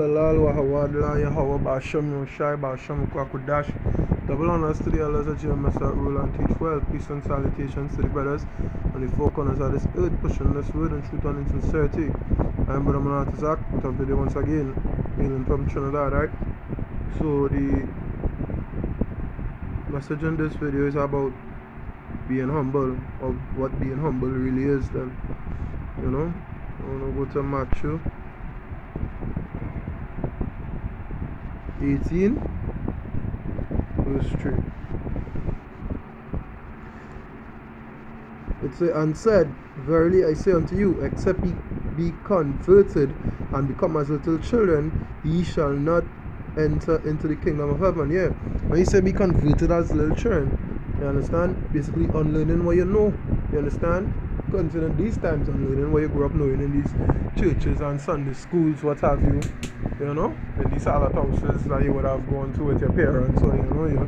Lal Wahawadla Yahweh Basham Shai Basham Kwakudash. Double honors to the elders of Gms.S.O.T.E rule and teach well. Peace and salutations to the brothers and the four corners of this earth, pushing this word and truth and sincerity. I'm Brother Manat Zach with a video once again, hailing from Trinidad, right? So the message in this video is about being humble, or what being humble really is then. You know? I wanna go to Matthew 18 verse 3. It says, and said, verily I say unto you, except ye be converted and become as little children, ye shall not enter into the kingdom of heaven. Yeah, when you say be converted as little children, you understand? Basically unlearning what you know. You understand? Considering these times, unlearning what you grew up knowing in these churches and Sunday schools, what have you. You know, in these other houses that you would have gone to with your parents or your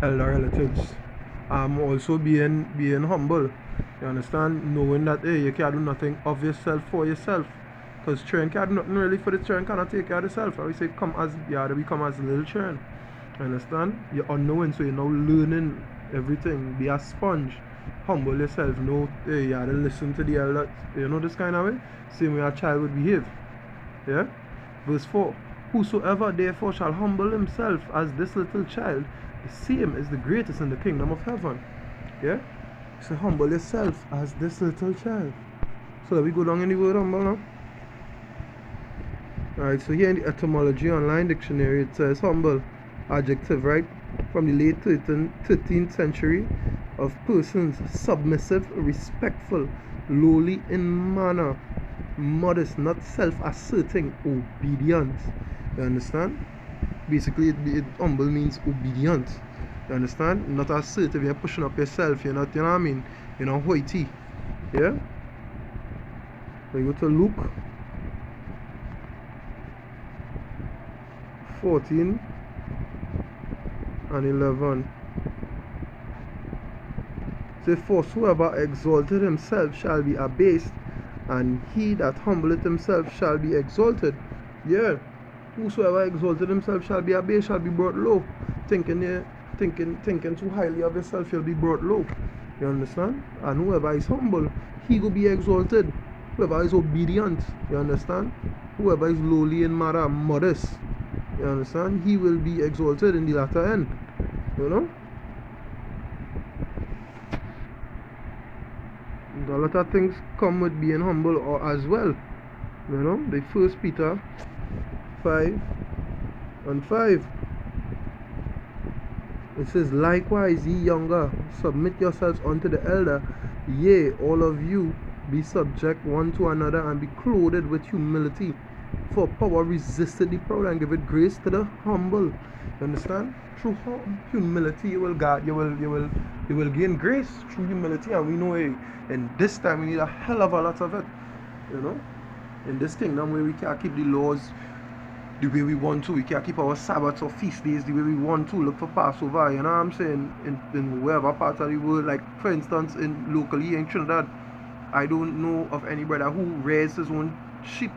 elder relatives. Also being humble. You understand? Knowing that hey, you can't do nothing of yourself for yourself. Because children can't do nothing really for the children, cannot take care of themselves. I always say you have to become as little children. You understand? You're unknowing, so you're now learning everything. Be a sponge. Humble yourself. Know hey, you have to listen to the elders. You know this kind of way? Same way a child would behave. Yeah? Verse 4. Whosoever therefore shall humble himself as this little child, the same is the greatest in the kingdom of heaven. Yeah? So humble yourself as this little child. So let we go down in the word humble now. Alright, so here in the etymology online dictionary it says humble, adjective, right? From the late 13th century, of persons submissive, respectful, lowly in manner, modest, not self-asserting, obedient. You understand? Basically, humble means obedient. You understand? Not assertive, you're pushing up yourself, you're not, you know what I mean? You're not hoity. Yeah? We go to Luke 14 and 11. Say, for whosoever exalted himself shall be abased, and he that humbleth himself shall be exalted. Yeah. Whosoever exalted himself shall be abased, shall be brought low. Thinking too highly of yourself, you'll be brought low. You understand? And whoever is humble, he will be exalted. Whoever is obedient, you understand? Whoever is lowly in manner, modest, you understand? He will be exalted in the latter end. You know? A lot of things come with being humble or as well. You know? The 1 Peter 5 and 5. It says, likewise ye younger, submit yourselves unto the elder. Yea, all of you be subject one to another, and be clothed with humility. For power resisted the proud, and give it grace to the humble. You understand? Through humility you will gain grace through humility, and we know in this time we need a hell of a lot of it. You know? In this kingdom where we can't keep the laws the way we want to, we can't keep our Sabbaths or feast days the way we want to, look for Passover, you know what I'm saying, in wherever part of the world. Like for instance locally in Trinidad, I don't know of any brother who rears his own sheep.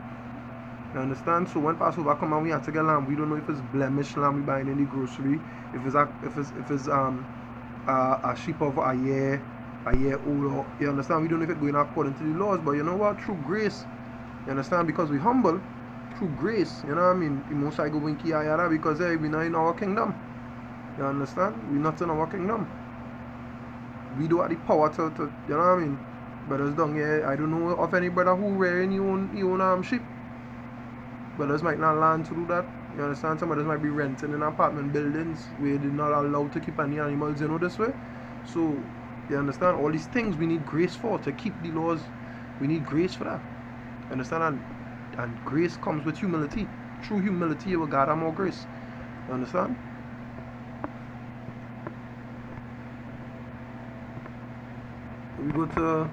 You understand? So when Passover come and we have to get lamb, we don't know if it's blemished lamb we buying in the grocery, if it's a sheep of a year old, or, you understand? We don't know if it's going according to the laws, but you know what? Through grace, you understand? Because we humble, through grace, you know what I mean? The most I go in Kiyayara because hey, we're not in our kingdom. You understand? We're not in our kingdom. We do have the power to you know what I mean? Brothers down here, I don't know of any brother who wearing your own sheep. Brothers might not learn to do that. You understand? Some brothers might be renting in apartment buildings where they're not allowed to keep any animals, you know, this way. So, you understand? All these things we need grace for, to keep the laws. We need grace for that. You understand? And grace comes with humility. Through humility you will gather more grace. You understand? We go to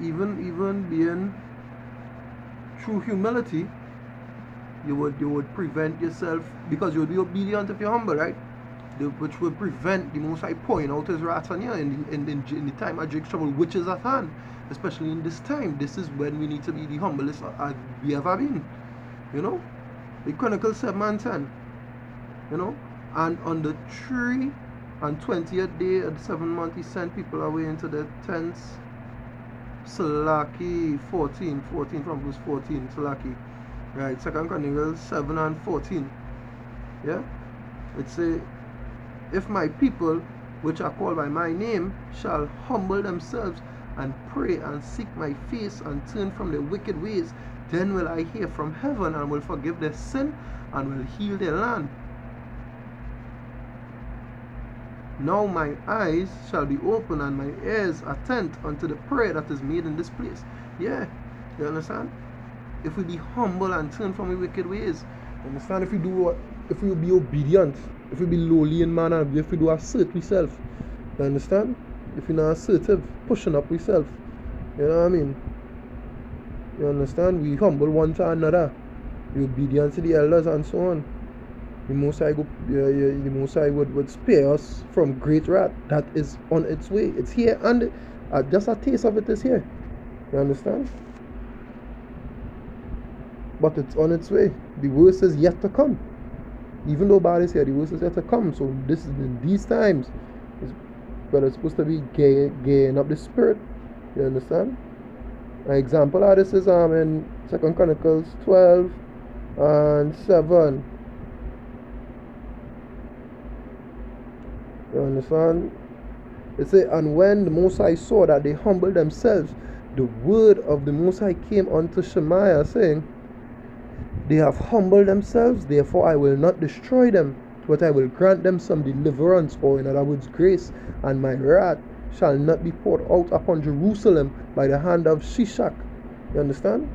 even being through humility, you would prevent yourself, because you would be obedient if you're humble, right? which will prevent the Most High pouring out his wrath on you in the time of Jake's trouble, which is at hand. Especially in this time. This is when we need to be the humblest we ever been. You know? The Chronicles 7 and 10. You know? And on the 3 and 20th day of the 7th month, he sent people away into the tents. Salaki 14 from verse 14. Salaki. Right, 2 Chronicles 7 and 14. Yeah? It say, if my people, which are called by my name, shall humble themselves and pray and seek my face and turn from their wicked ways, then will I hear from heaven and will forgive their sin and will heal their land. Now my eyes shall be open and my ears attent unto the prayer that is made in this place. Yeah, you understand? If we be humble and turn from our wicked ways, you understand? If we do what, if we be obedient, if we be lowly in manner, if we do assert ourselves, you understand? If we're not assertive, pushing up ourselves, you know what I mean? You understand? We humble one to another, we obedient to the elders and so on. The Most High, the Most High would spare us from great wrath that is on its way. It's here, and just a taste of it is here. You understand? But it's on its way. The worst is yet to come. Even though bad is here, the worst is yet to come. So this is in these times, but it's supposed to be gaining up the spirit. You understand? An example of this is in 2 Chronicles 12 and 7. You understand? It says, and when the Most High saw that they humbled themselves, the word of the Most High came unto Shemaiah, saying, they have humbled themselves, therefore I will not destroy them, but I will grant them some deliverance, or in other words, grace, and my wrath shall not be poured out upon Jerusalem by the hand of Shishak. You understand?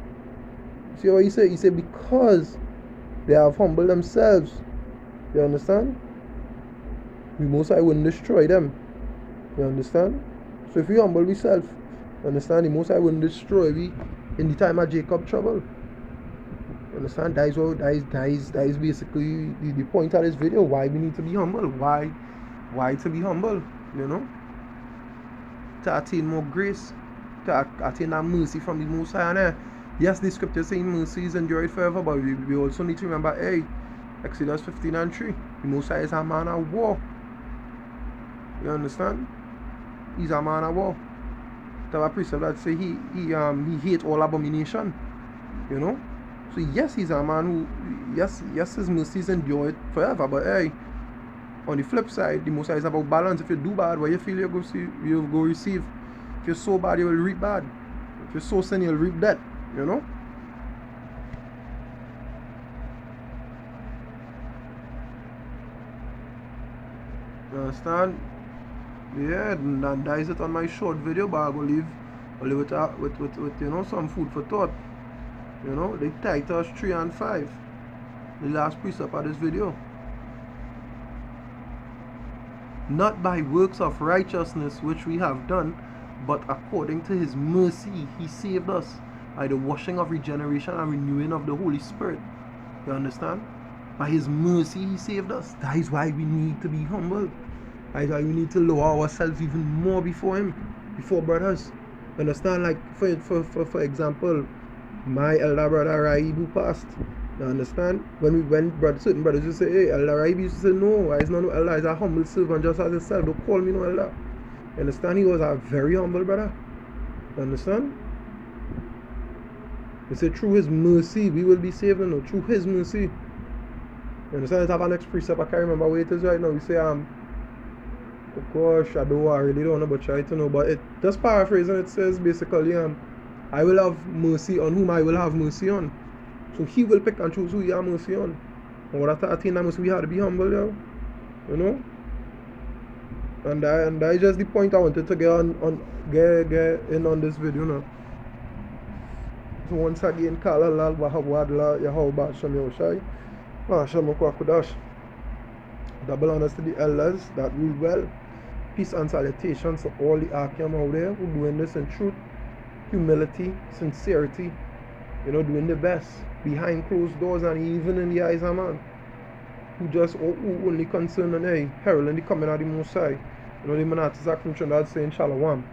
See what he said? He said, because they have humbled themselves. You understand? The Most High wouldn't destroy them. You understand? So if we humble ourselves, understand, the Most High wouldn't destroy we in the time of Jacob trouble. You understand? That is basically the point of this video. Why we need to be humble. Why to be humble? You know? To attain more grace. To attain that mercy from the Most High. And yes, the scripture saying mercy is endured forever, but we also need to remember, hey, Exodus 15 and 3. The Most High is a man of war. You understand? He's a man of war. There are precepts that say he hate all abomination. You know? So yes, he's a man who, yes, his mercies endure forever. But hey, on the flip side, the Most High is about balance. If you do bad, what you feel you go receive. If you sow bad, you will reap bad. If you sow sin, you'll reap death. You know? You understand? Yeah, and that is it on my short video, but I will leave with you know, some food for thought. You know, the Titus 3 and 5, the last precept of this video. Not by works of righteousness which we have done, but according to his mercy he saved us by the washing of regeneration and renewing of the Holy Spirit. You understand? By his mercy he saved us. That is why we need to be humble. That is why we need to lower ourselves even more before him, before brothers. You understand? Like for example, my elder brother Raib who passed. You understand? When certain brothers used to say, hey, Elder Raib used to say, no, he's not no elder, he's a humble servant just as himself. Don't call me no elder. You understand? He was a very humble brother. You understand? He said, through his mercy we will be saved. No, through his mercy. You understand? Let's have our next precept. I can't remember where it is right now. We say, of course, I really don't know, but try to know. But it just paraphrasing, it says basically, I will have mercy on whom I will have mercy on. So he will pick and choose who he has mercy on. And what I think that we have to be humble, yo. You know? And that is just the point I wanted to get in on this video, you know. So once again, call Allah Wahawadla Yahweh Shem Yoshai. Shem Kwakudash. Double honors to the elders that rule well. Peace and salutations to all the Akim out there who doing this in truth, humility, sincerity, you know, doing the best behind closed doors and even in the eyes of man. who only concerned on heralding the coming of the Most High. You know, the man artist act from Trinidad saying Shalom.